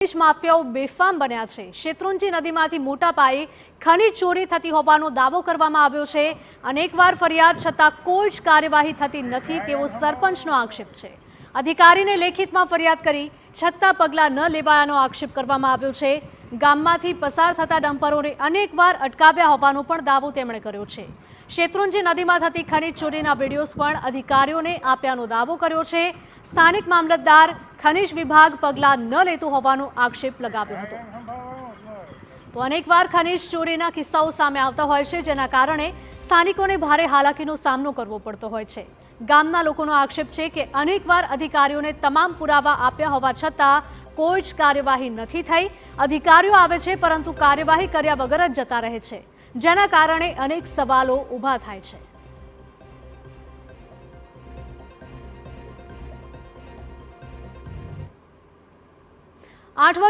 ખનીજ માફિયાઓ બેફામ બન્યા છે। શેત્રુંજી નદીમાંથી મોટા પાયે ખનીજ ચોરી થતી હોવાનો દાવો કરવામાં આવ્યો છે। અનેકવાર ફરિયાદ છતાં કોઈ જ કાર્યવાહી થતી નથી તેવો સરપંચનો આક્ષેપ છે। અધિકારીને લેખિતમાં ફરિયાદ કરી છતાં પગલાં ન લેવાયાનો આક્ષેપ કરવામાં આવ્યો છે। ગામમાંથી પસાર થતા ડમ્પરોને અનેકવાર અટકાવ્યા હોવાનો પણ દાવો તેમણે કર્યો છે। શેત્રુંજી નદીમાં થતી ખનીજ ચોરીના વિડીયોઝ પણ અધિકારીઓને આપ્યાનો દાવો કર્યો છે। સ્થાનિક મામલતદાર ખનીજ વિભાગ પગલાં ન લેતું હોવાનો આક્ષેપ લગાવ્યો હતો। તો અનેકવાર ખનીજ ચોરીના કિસ્સાઓ સામે આવતા હોય છે, જેના કારણે સ્થાનિકોને ભારે હાલાકીનો સામનો કરવો પડતો હોય છે। ગામના લોકોનો આક્ષેપ છે કે અનેકવાર અધિકારીઓને તમામ પુરાવા આપ્યા હોવા છતાં કોઈ જ કાર્યવાહી નથી થઈ। અધિકારીઓ આવે છે પરંતુ કાર્યવાહી કર્યા વગર જ જતા રહે છે, જેના કારણે અનેક સવાલો ઊભા થાય છે। 8 વર્ષ